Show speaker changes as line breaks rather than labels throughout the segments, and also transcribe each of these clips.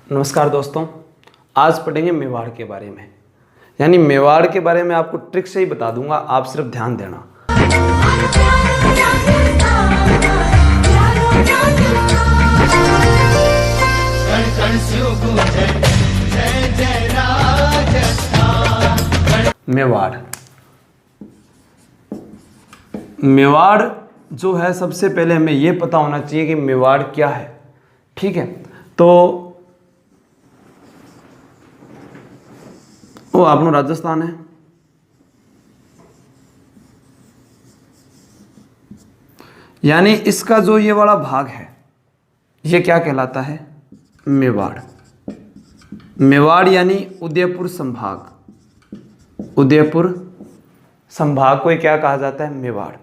नमस्कार दोस्तों, आज पढ़ेंगे मेवाड़ के बारे में। यानी मेवाड़ के बारे में आपको ट्रिक से ही बता दूंगा, आप सिर्फ ध्यान देना। मेवाड़ मेवाड़ जो है, सबसे पहले हमें यह पता होना चाहिए कि मेवाड़ क्या है। ठीक है, तो वो आपनो राजस्थान है। यानी इसका जो ये वाला भाग है, ये क्या कहलाता है? मेवाड़। मेवाड़ यानी उदयपुर संभाग। उदयपुर संभाग को क्या कहा जाता है? मेवाड़।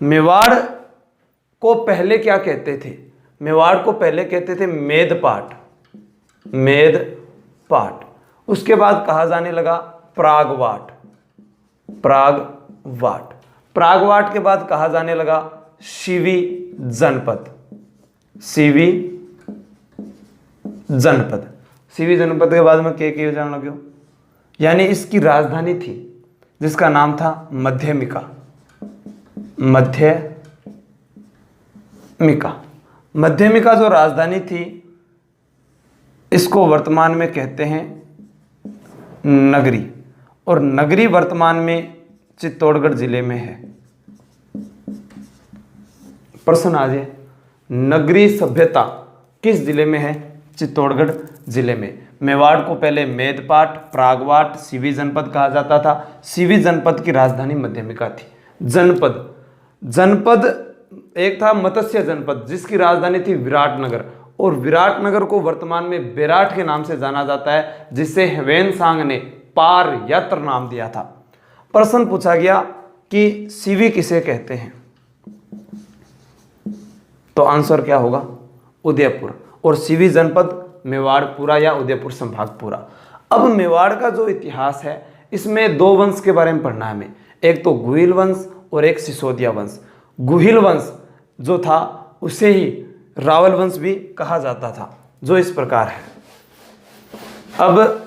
मेवाड़ को पहले क्या कहते थे? मेवाड़ को पहले कहते थे मेदपाट। मेदपाट। उसके बाद कहा जाने लगा प्रागवाट। प्रागवाट। प्रागवाट के बाद कहा जाने लगा शिवी जनपद। शिवी जनपद। शिवी जनपद के बाद में क्या जाने लगे? यानी इसकी राजधानी थी जिसका नाम था मध्यमिका। मध्यमिका जो राजधानी थी, इसको वर्तमान में कहते हैं नगरी। और नगरी वर्तमान में चित्तौड़गढ़ जिले में है। प्रश्न आ जाए, नगरी सभ्यता किस जिले में है? चित्तौड़गढ़ जिले में। मेवाड़ को पहले मेदपाट, प्रागवाट, शिवी जनपद कहा जाता था। शिवी जनपद की राजधानी मध्यमिका थी। जनपद एक था मत्स्य जनपद, जिसकी राजधानी थी विराटनगर। और विराटनगर को वर्तमान में बेराट के नाम से जाना जाता है, जिसे ह्वेनसांग ने पारयत्र नाम दिया था। प्रश्न पूछा गया कि शिवी किसे कहते हैं, तो आंसर क्या होगा? उदयपुर। और शिवी जनपद मेवाड़ पूरा या उदयपुर संभाग पूरा। अब मेवाड़ का जो इतिहास है, इसमें दो वंश के बारे में पढ़ना है हमें। एक तो गुहिल वंश और एक सिसोदिया वंश। गुहिल वंश जो था उसे ही रावल वंश भी कहा जाता था, जो इस प्रकार है। अब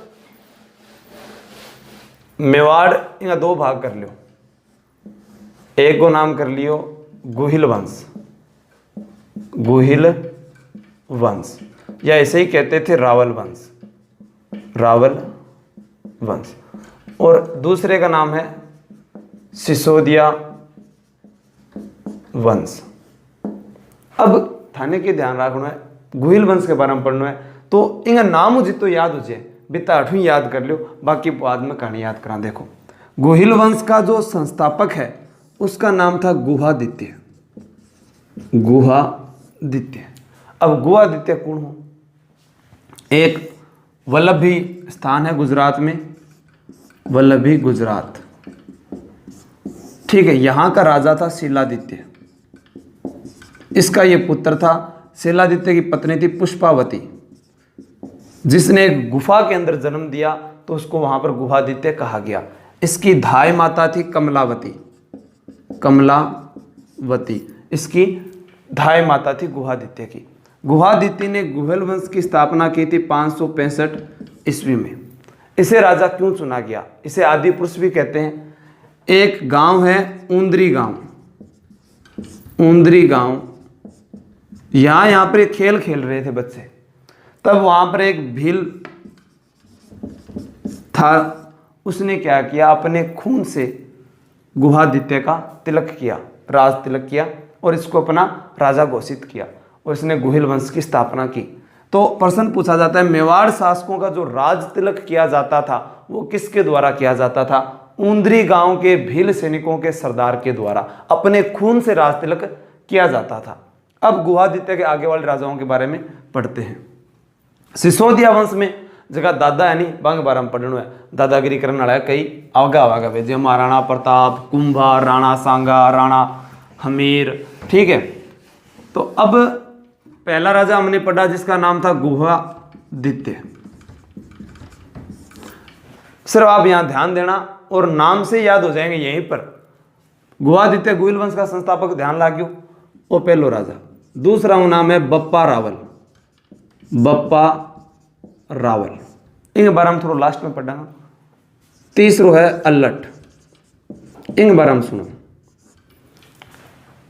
मेवाड़ इनका दो भाग कर लियो। एक को नाम कर लियो गुहिल वंश। गुहिल वंश, या ऐसे ही कहते थे रावल वंश। रावल वंश। और दूसरे का नाम है सिसोदिया वंश। अब थाने के ध्यान रखना है, गुहिल वंश के बारे में पढ़ना है, तो इनका नाम जितो याद हो जाए, बिता अठवीं याद कर लो, बाकी बाद में कहानी याद करा। देखो, गुहिल वंश का जो संस्थापक है उसका नाम था गुहादित्य। गुहादित्य। अब गुहादित्य कौन हो? एक वल्लभी स्थान है गुजरात में, वल्लभी गुजरात। ठीक है, यहां का राजा था शिलादित्य। इसका ये पुत्र था। शिलादित्य की पत्नी थी पुष्पावती, जिसने एक गुफा के अंदर जन्म दिया, तो उसको वहां पर गुहादित्य कहा गया। इसकी धाय माता थी कमलावती। कमलावती इसकी धाय माता थी गुहादित्य की। गुहादित्य ने गुहिल वंश की स्थापना की थी 565 ईस्वी में। इसे राजा क्यों चुना गया? इसे आदि पुरुष भी कहते हैं। एक गांव है ऊंदरी गांव। ऊंदरी गांव, यहां पर एक खेल खेल रहे थे बच्चे, तब वहां पर एक भील था। उसने क्या किया? अपने खून से गुहादित्य का तिलक किया, राज तिलक किया, और इसको अपना राजा घोषित किया, और इसने गुहिल वंश की स्थापना की। तो प्रश्न पूछा जाता है, मेवाड़ शासकों का जो राज तिलक किया जाता था वो किसके द्वारा किया जाता था? ऊंदरी गांव के भील सैनिकों के सरदार के द्वारा अपने खून से राज तिलक किया जाता था। अब गुहादित्य के आगे वाले राजाओं के बारे में पढ़ते हैं। सिसोदिया वंश में जगह दादा यानी बांग बारे में पढ़ना है। दादागिरी करने वाला है कई आवागा आवागा वे, जो महाराणा प्रताप, कुंभा, राणा सांगा, राणा हमीर। ठीक है, तो अब पहला राजा हमने पढ़ा जिसका नाम था गुहादित्य। सिर्फ आप यहां ध्यान देना और नाम से याद हो जाएंगे यहीं पर। गुहादित्य गुहिल वंश का संस्थापक, ध्यान लाग्यो, वो पहलो राजा। दूसरा नाम है बप्पा रावल। बप्पा रावल। इन बारे में थोड़ा लास्ट में पढ़ांगा। तीसरो है अल्लट। इन बारे में सुनो,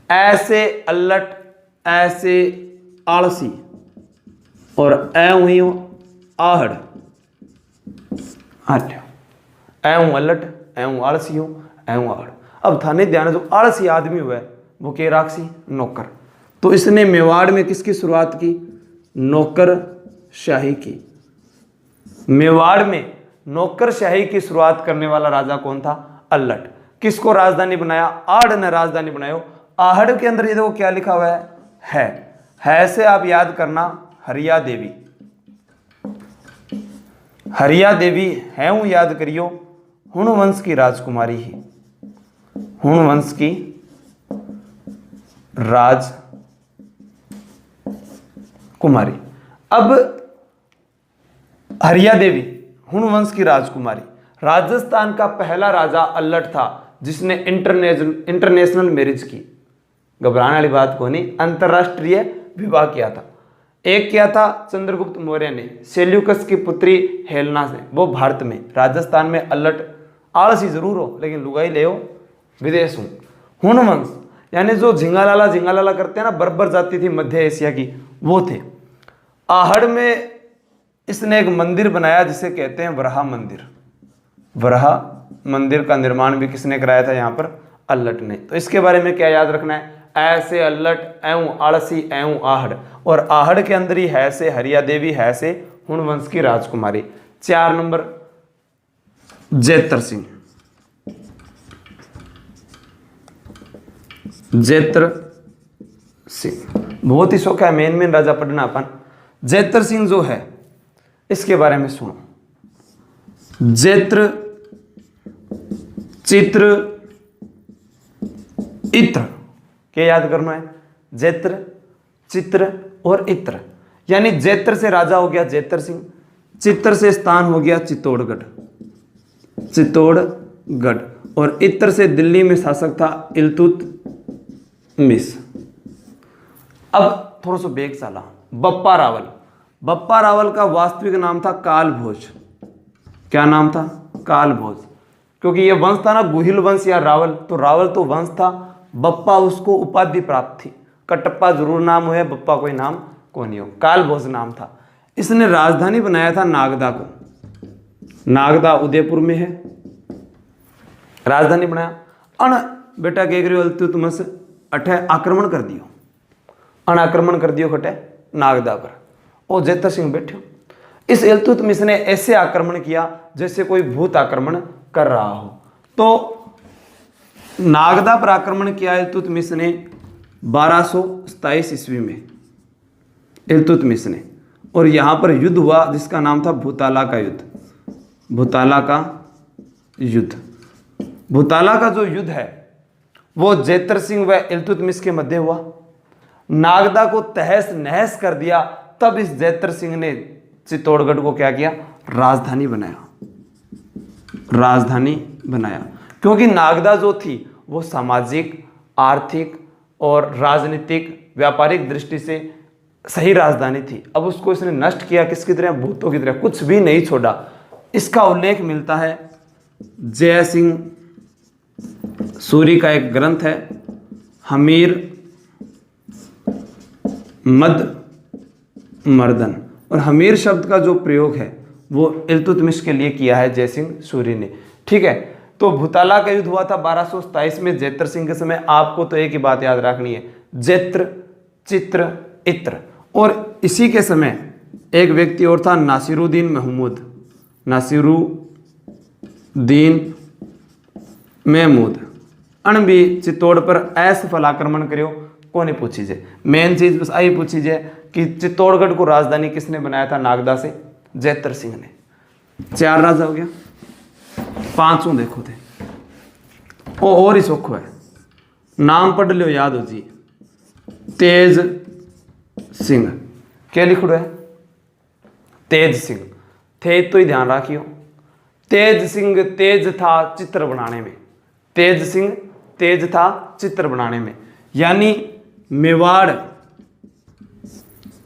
ऐसे अल्लट, ऐसे आलसी और ऐ आहड़। ऐ अल्लट, ऐ आलसी हो, ऐ आहड़। अब थाने ध्यान, जो आलसी आदमी हुआ है वो के राक्षसी नौकर। तो इसने मेवाड़ में किसकी शुरुआत की? नौकरशाही की। मेवाड़ में नौकरशाही की शुरुआत करने वाला राजा कौन था? अल्लट। किसको राजधानी बनाया? आड़ ने राजधानी बनाया। आहड़ के अंदर ये देखो क्या लिखा हुआ है से आप याद करना, हरिया देवी। हरिया देवी है याद करियो, हुण वंश की राजकुमारी ही, हुण वंश की राजकुमारी। अब हरिया देवी हुण वंश की राजकुमारी, राजस्थान का पहला राजा अल्लट था जिसने इंटरनेशनल मैरिज की। घबराने वाली बात को नहीं, अंतरराष्ट्रीय विवाह किया था। एक किया था चंद्रगुप्त मौर्य ने सेल्यूकस की पुत्री हेलेना से, वो भारत में। राजस्थान में अल्लट आलसी जरूर हो लेकिन लुगाई ले हो विदेश हूं। हुण वंश यानी जो झिंगालाला करते हैं ना, बर्बर जाति थी मध्य एशिया की, वो थे। आहड़ में इसने एक मंदिर बनाया जिसे कहते हैं वराह मंदिर। वराह मंदिर का निर्माण भी किसने कराया था? यहाँ पर अल्लट ने। तो इसके बारे में क्या याद रखना है? ऐसे अल्लट, ऐं आलसी, ऐं आहड़। और आहड़ के अंदर ही है से हरिया देवी, है से हुण वंश की राजकुमारी। 4 नंबर जेतर सिंह। जेतर सिंह बहुत ही शौक है, मेन राजा पढ़ना अपन। जेतर सिंह जो है इसके बारे में सुनो। जेत्र, चित्र, इत्र क्या याद करना है? जेत्र, चित्र और इत्र। यानी जेत्र से राजा हो गया जेतर सिंह, चित्र से स्थान हो गया चित्तौड़गढ़, चित्तौड़गढ़, और इत्र से दिल्ली में शासक था इल्तुतमिश। अब थोड़ा सा बेग चला। बप्पा रावल। बप्पा रावल का वास्तविक नाम था कालभोज। क्या नाम था? कालभोज। क्योंकि ये वंश था ना गुहिल वंश या रावल, तो रावल तो वंश था, बप्पा उसको उपाधि प्राप्त थी। कटप्पा जरूर नाम हो, बप्पा कोई नाम को नहीं हो। कालभोज नाम था। इसने राजधानी बनाया था नागदा को। नागदा उदयपुर में है, राजधानी बनाया। अन बेटा कह रहे तुम अठे आक्रमण कर दियो, अन आक्रमण कर दियो खटे नागदा पर। और जेतर सिंह बैठे। इस इल्तुतमिश ने ऐसे आक्रमण किया जैसे कोई भूत आक्रमण कर रहा हो। तो नागदा पर आक्रमण किया इल्तुतमिश ने 1227 ईस्वी में, इल्तुतमिश ने। और यहां पर युद्ध हुआ जिसका नाम था भूताला का युद्ध। भूताला का युद्ध। भूताला का जो युद्ध है वो जेतर सिंह व इल्तुतमिश के मध्य हुआ। नागदा को तहस नहस कर दिया। तब इस जेतर सिंह ने चित्तौड़गढ़ को क्या किया? राजधानी बनाया। राजधानी बनाया क्योंकि नागदा जो थी वो सामाजिक, आर्थिक और राजनीतिक, व्यापारिक दृष्टि से सही राजधानी थी। अब उसको इसने नष्ट किया किसकी तरह? भूतों की तरह, कुछ भी नहीं छोड़ा। इसका उल्लेख मिलता है जय सिंह सूरी का एक ग्रंथ है हमीर मद मर्दन, और हमीर शब्द का जो प्रयोग है वो इल्तुतमिश के लिए किया है जय सिंह सूरी ने। ठीक है, तो भूताला का युद्ध हुआ था 1227 में जेतर सिंह के समय। आपको तो एक ही बात याद रखनी है, जेत्र, चित्र, इत्र। और इसी के समय एक व्यक्ति और था नासिरुद्दीन महमूद, नासिरुद्दीन महमूद। अण भी चित्तौड़ पर असफल आक्रमण करियो को नहीं पूछी जाए। मेन चीज बस आई पूछी जाए कि चित्तौड़गढ़ को राजधानी किसने बनाया था नागदा से? जेतर सिंह ने। 4 राजा हो गया, 5 देखो थे। और ही सुख है, नाम पढ़ लियो याद हो जी। तेज सिंह क्या लिख रहा है? तेज सिंह थे तो ही ध्यान रखियो। तेज सिंह तेज था चित्र बनाने में। तेज सिंह तेज था चित्र बनाने में, यानी मेवाड़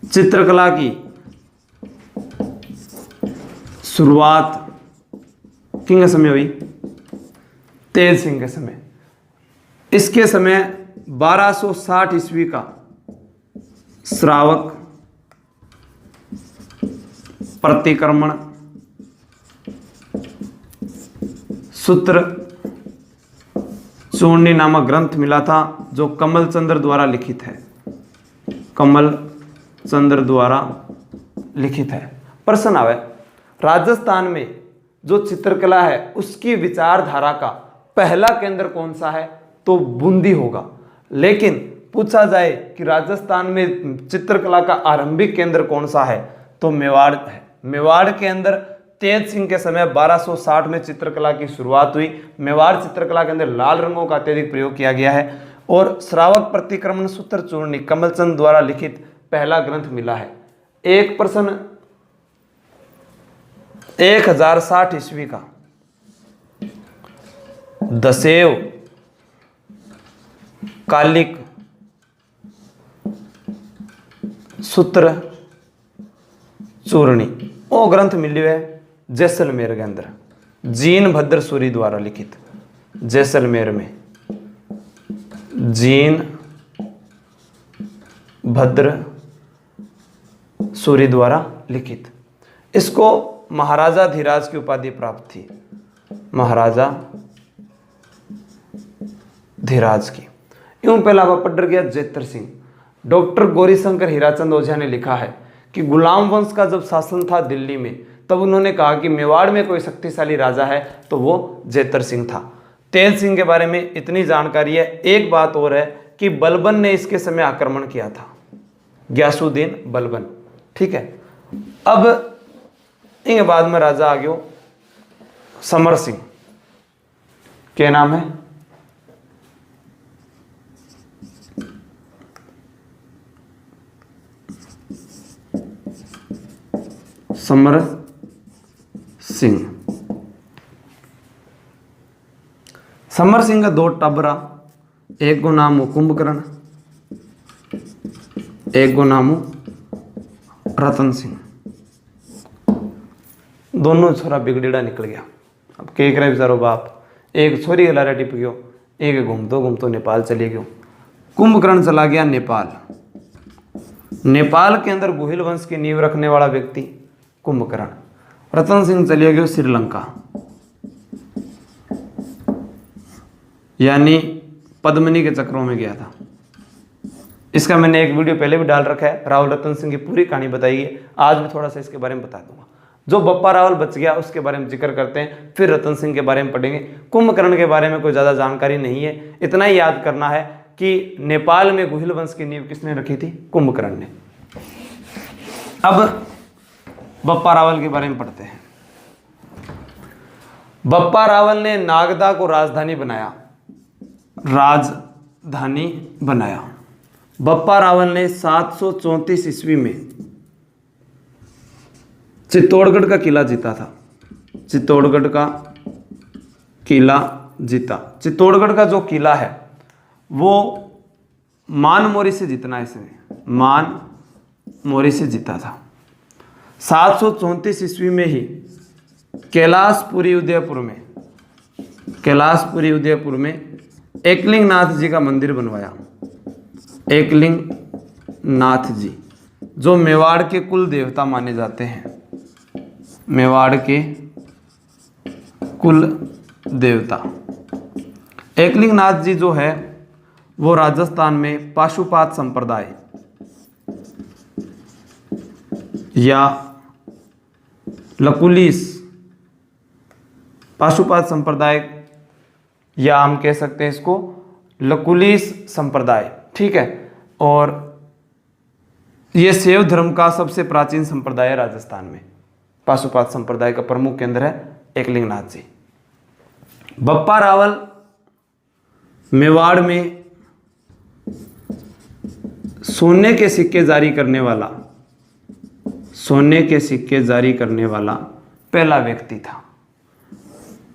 चित्रकला की शुरुआत किंग समय हुई, तेज सिंह के समय। इसके समय 1260 ईस्वी का श्रावक प्रतिक्रमण सूत्र चूर्णी नामक ग्रंथ मिला था, जो कमल चंद्र द्वारा लिखित है। कमल चंद्र द्वारा लिखित है। प्रश्न आवे, राजस्थान में जो चित्रकला है उसकी विचारधारा का पहला केंद्र कौन सा है? तो बूंदी होगा। लेकिन पूछा जाए कि राजस्थान में चित्रकला का आरंभिक केंद्र कौन सा है? तो मेवाड़ है। मेवाड़ के अंदर तेज सिंह के समय 1260 में चित्रकला की शुरुआत हुई। मेवाड़ चित्रकला के अंदर लाल रंगों का अत्यधिक प्रयोग किया गया है। और श्रावक प्रतिक्रमण सूत्र चूर्णी कमलचंद द्वारा लिखित पहला ग्रंथ मिला है। एक प्रश्न 1060 ईस्वी का दशेव कालिक सूत्र चूर्णी वो ग्रंथ मिलियो है जैसलमेर के अंदर, जीन भद्र सूरी द्वारा लिखित। जैसलमेर में जीन भद्र सूरी द्वारा लिखित। इसको महाराजा धीराज की उपाधि प्राप्त थी, महाराजा धीराज की। यूं पहला पढ़ गया जेतर सिंह। डॉक्टर गौरीशंकर हीराचंद ओझा ने लिखा है कि गुलाम वंश का जब शासन था दिल्ली में, तब उन्होंने कहा कि मेवाड़ में कोई शक्तिशाली राजा है तो वो जेतर सिंह था। तेज सिंह के बारे में इतनी जानकारी है। एक बात और है कि बलबन ने इसके समय आक्रमण किया था, ग्यासुद्दीन बलबन। ठीक है। अब इनके बाद में राजा आ गयो समर सिंह। क्या नाम है? समर सिंह। समर सिंह का दो टबरा, एक को नाम हो कुंभकर्ण, एक को नाम हो रतन सिंह। दोनों छोरा बिगड़ेड़ा निकल गया। अब के करे बेचारो बाप, एक छोरी गलारा टिप गयो, एक घूमतो घूमतो नेपाल चले गयो। कुंभकर्ण चला गया नेपाल। नेपाल के अंदर गुहिल वंश की नींव रखने वाला व्यक्ति कुंभकर्ण। रतन सिंह चले गए श्रीलंका, यानी पद्मिनी के चक्रों में गया था। इसका मैंने एक वीडियो पहले भी डाल रखा है, राहुल रतन सिंह की पूरी कहानी बताई है। आज भी थोड़ा सा इसके बारे में बता दूंगा। जो बप्पा रावल बच गया उसके बारे में जिक्र करते हैं, फिर रतन सिंह के बारे में पढ़ेंगे। कुंभकर्ण के बारे में कोई ज़्यादा जानकारी नहीं है, इतना ही याद करना है कि नेपाल में गुहिल वंश की नींव किसने रखी थी? कुंभकर्ण ने। अब बप्पा रावल के बारे में पढ़ते हैं। बप्पा रावल ने नागदा को राजधानी बनाया, राजधानी बनाया। बप्पा रावल ने 734 ईस्वी में चित्तौड़गढ़ का किला जीता था। चित्तौड़गढ़ का किला जीता। चित्तौड़गढ़ का जो किला है वो मान मोरी से जीतना है, इसने मान मोरी से जीता था। 734 ईस्वी में ही कैलाशपुरी उदयपुर में, कैलाशपुरी उदयपुर में एकलिंग नाथ जी का मंदिर बनवाया। एकलिंग नाथ जी जो मेवाड़ के कुल देवता माने जाते हैं, मेवाड़ के कुल देवता। एकलिंग नाथ जी जो है वो राजस्थान में पाशुपात संप्रदाय या लकुलिस, पाशुपात संप्रदाय, या हम कह सकते हैं इसको लकुलिस संप्रदाय। ठीक है। और ये शैव धर्म का सबसे प्राचीन संप्रदाय है राजस्थान में। पाशुपात संप्रदाय का प्रमुख केंद्र है एकलिंग नाथ जी। बप्पा रावल मेवाड़ में सोने के सिक्के जारी करने वाला, सोने के सिक्के जारी करने वाला पहला व्यक्ति था।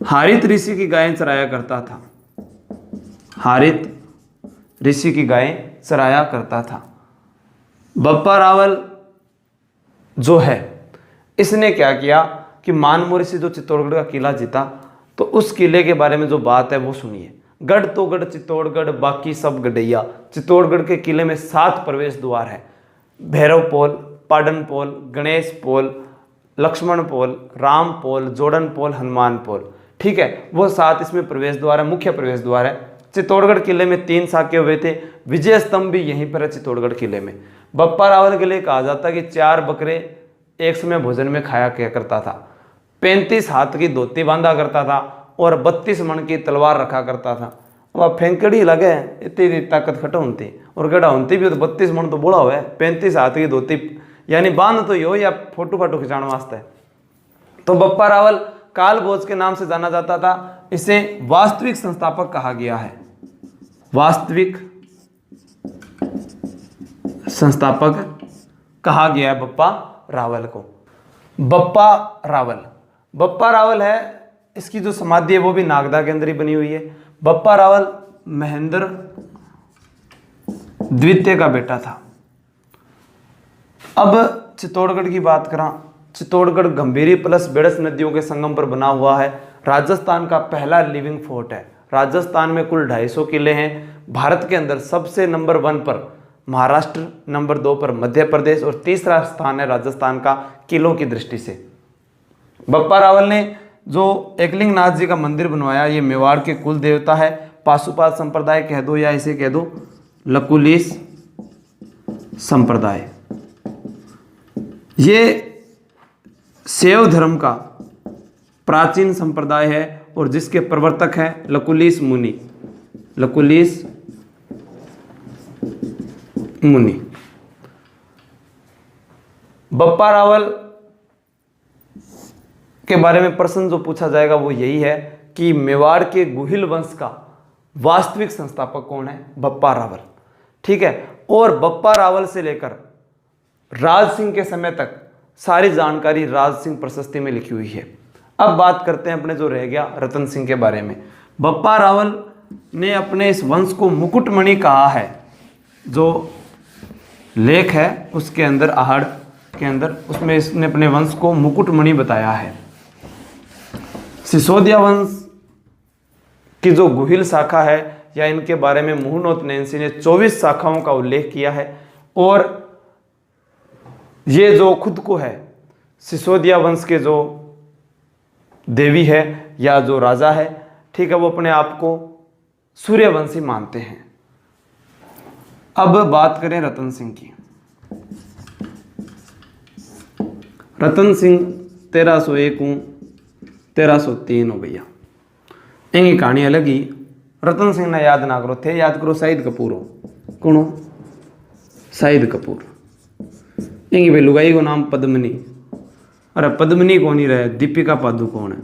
हारित ऋषि की गायें चराया करता था। हारित ऋषि की गायें चराया करता था। बप्पा रावल जो है इसने क्या किया, कि मानमोरी से जो चित्तौड़गढ़ का किला जीता, तो उस किले के बारे में जो बात है वो सुनिए। गढ़ तो गढ़ चित्तौड़गढ़, बाकी सब गढ़ैया। चित्तौड़गढ़ के किले में 7 प्रवेश द्वार है। भैरव पोल, पाडन पोल, गणेश पोल, लक्ष्मण पोल, राम पोल, जोड़न पोल, हनुमान पोल। ठीक है, वो 7 इसमें प्रवेश द्वार है, मुख्य प्रवेश द्वार है। चित्तौड़गढ़ किले में 3 साके हुए थे। विजय स्तंभ भी यहीं पर है चित्तौड़गढ़ किले में। बप्पा रावल के लिए कहा जाता है कि 4 बकरे एक समय भोजन में खाया किया करता था, 35 हाथ की धोती बांधा करता था और 32 मन की तलवार रखा करता था। अब फेंकड़ी लगे इतनी ताकत खट होती और गड़ा होती भी तो 32 मन तो बोला हुआ है, 35 हाथ की धोती यानी बांध तो यो या फोटो फाटो खिंचाने वास्ते। तो बप्पा रावल काल भोज के नाम से जाना जाता था। इसे वास्तविक संस्थापक कहा गया है, वास्तविक संस्थापक कहा गया है बप्पा रावल को। बप्पा रावल है, इसकी जो समाधि है वो भी नागदा के अंदर ही बनी हुई है। बप्पा रावल महेंद्र द्वितीय का बेटा था। अब चित्तौड़गढ़ की बात करा, चित्तौड़गढ़ गंभीरी प्लस बेड़स नदियों के संगम पर बना हुआ है। राजस्थान का पहला लिविंग फोर्ट है। राजस्थान में कुल 250 किले हैं। भारत के अंदर सबसे नंबर 1 पर महाराष्ट्र, नंबर 2 पर मध्य प्रदेश और तीसरा स्थान है राजस्थान का किलों की दृष्टि से। बप्पा रावल ने जो एकलिंग नाथ जी का मंदिर बनवाया, ये मेवाड़ के कुल देवता है। पाशुपात संप्रदाय कह दो या इसे कह दो लकुलिस संप्रदाय। ये शैव धर्म का प्राचीन संप्रदाय है और जिसके प्रवर्तक हैं लकुलिस मुनि। लकुलिस मुनि। बप्पा रावल के बारे में प्रश्न जो पूछा जाएगा वो यही है कि मेवाड़ के गुहिल वंश का वास्तविक संस्थापक कौन है? बप्पा रावल। ठीक है, और बप्पा रावल से लेकर राज सिंह के समय तक सारी जानकारी राज सिंह प्रशस्ति में लिखी हुई है। अब बात करते हैं अपने जो रह गया रतन सिंह के बारे में। बप्पा रावल ने अपने इस वंश को मुकुटमणि कहा है। जो लेख है उसके अंदर, आहड़ के अंदर, उसमें इसने अपने वंश को मुकुटमणि बताया है। सिसोदिया वंश की जो गुहिल शाखा है या इनके बारे में मुहनोत नैंसी ने 24 शाखाओं का उल्लेख किया है। और ये जो खुद को है सिसोदिया वंश के जो देवी है या जो राजा है, ठीक है, वो अपने आप को सूर्यवंशी मानते हैं। अब बात करें रतन सिंह की। रतन सिंह 1301 1303 हो भैया, इनकी कहानी अलग ही। रतन सिंह ना याद ना करो, थे याद करो शाहिद कपूर हो। कौन हो? शाहिद कपूर। इनकी भाई लुगाई को नाम पद्मिनी। अरे पद्मिनी कौन ही रहे, दीपिका पादुकोण है।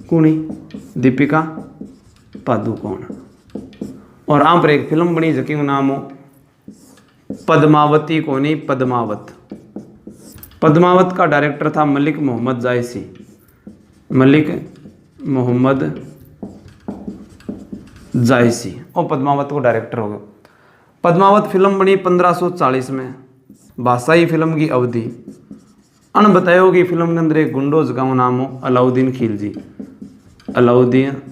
कौन ही? दीपिका पादुकोण। और आप पर एक फिल्म बनी जकी नाम हो पद्मावती। कौन ही? पद्मावत। पद्मावत का डायरेक्टर था मलिक मोहम्मद जायसी। मलिक मोहम्मद जायसी और पद्मावत को डायरेक्टर हो गए। पद्मावत फिल्म बनी 1540 में। बादशाही फिल्म की अवधि अन बताए होगी। फिल्म के अंदर एक गुंडोज का नाम हो अलाउद्दीन खिलजी। अलाउद्दीन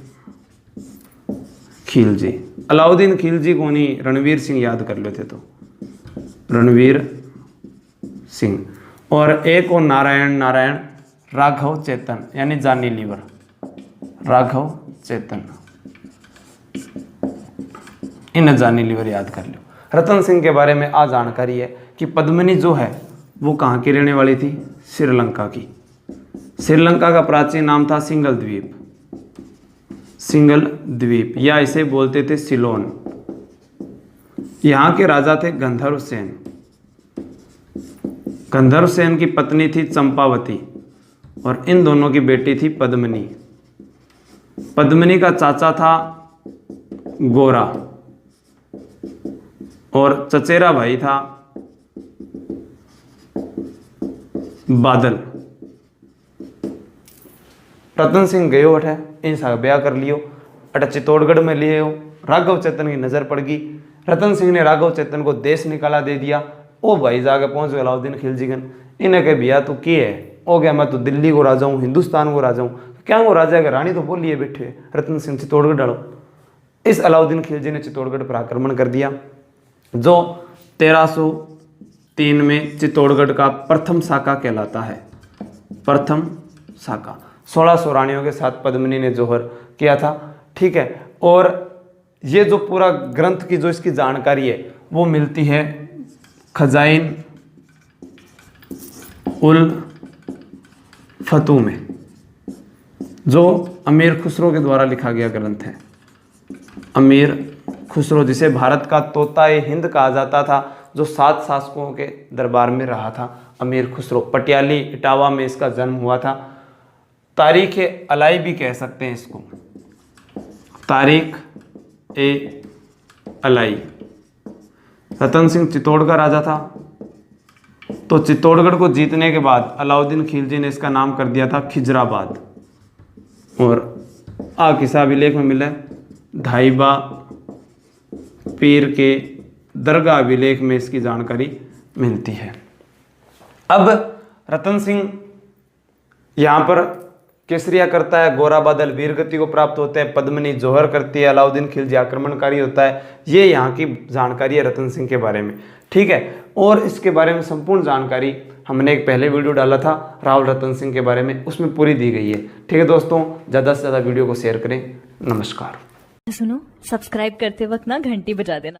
खिलजी। अलाउद्दीन खिलजी को नहीं, रणवीर सिंह याद कर लेते तो रणवीर सिंह। और एक और नारायण राघव चेतन यानी जानी लीवर। राघव चेतन, इन जानी लीवर याद कर लो। रतन सिंह के बारे में आज जानकारी है कि पद्मिनी जो है वो कहाँ की रहने वाली थी? श्रीलंका की। श्रीलंका का प्राचीन नाम था सिंगल द्वीप। सिंगल द्वीप या इसे बोलते थे सिलोन। यहाँ के राजा थे गंधर्व सेन। गंधर्व सेन की पत्नी थी चंपावती और इन दोनों की बेटी थी पद्मिनी। पद्मिनी का चाचा था गोरा और चचेरा भाई था बादल। रतन सिंह गयो अठे, इन सा ब्याह कर लियो। अटे चित्तौड़गढ़ में लिए हो। राघव चेतन की नजर पड़ गई। रतन सिंह ने राघव चेतन को देश निकाला दे दिया। ओ भाई जाके पहुंच गए अलाउद्दीन खिलजी गन। इन्हें के भैया तू की है, हो गया मैं तो दिल्ली को राजा हूँ, हिंदुस्तान को राजा हूँ। क्या वो राजा का रानी तो बोली है बैठे रतन सिंह चित्तौड़गढ़ डालो। इस अलाउद्दीन खिलजी ने चित्तौड़गढ़ पर आक्रमण कर दिया, जो 1303 में चित्तौड़गढ़ का प्रथम साका कहलाता है। प्रथम साका 1600 रानियों के साथ पद्मिनी ने जोहर किया था। ठीक है, और ये जो पूरा ग्रंथ की जो इसकी जानकारी है वो मिलती है खजाइन उल फतू में, जो अमीर खुसरो के द्वारा लिखा गया ग्रंथ है। अमीर खुसरो, जिसे भारत का तोता-ए हिंद कहा जाता था, जो 7 शासकों के दरबार में रहा था। अमीर खुसरो पटियाली इटावा में इसका जन्म हुआ था। तारीख ए अलाई भी कह सकते हैं इसको, तारीख ए अलाई। रतन सिंह चित्तौड़ का राजा था, तो चित्तौड़गढ़ को जीतने के बाद अलाउद्दीन खिलजी ने इसका नाम कर दिया था खिजराबाद। और किसा अभिलेख में मिला है धाइबा पीर के दरगाह अभिलेख में इसकी जानकारी मिलती है। अब रतन सिंह यहाँ पर केसरिया करता है, गोरा बादल वीरगति को प्राप्त होते हैं, पद्मिनी जौहर करती है, अलाउद्दीन खिलजी आक्रमणकारी होता है। ये यहाँ की जानकारी है रतन सिंह के बारे में। ठीक है, और इसके बारे में संपूर्ण जानकारी हमने एक पहले वीडियो डाला था राहुल रतन सिंह के बारे में, उसमें पूरी दी गई है। ठीक है दोस्तों, ज़्यादा से ज़्यादा वीडियो को शेयर करें। नमस्कार।
सुनो, सब्सक्राइब करते वक्त ना घंटी बजा देना।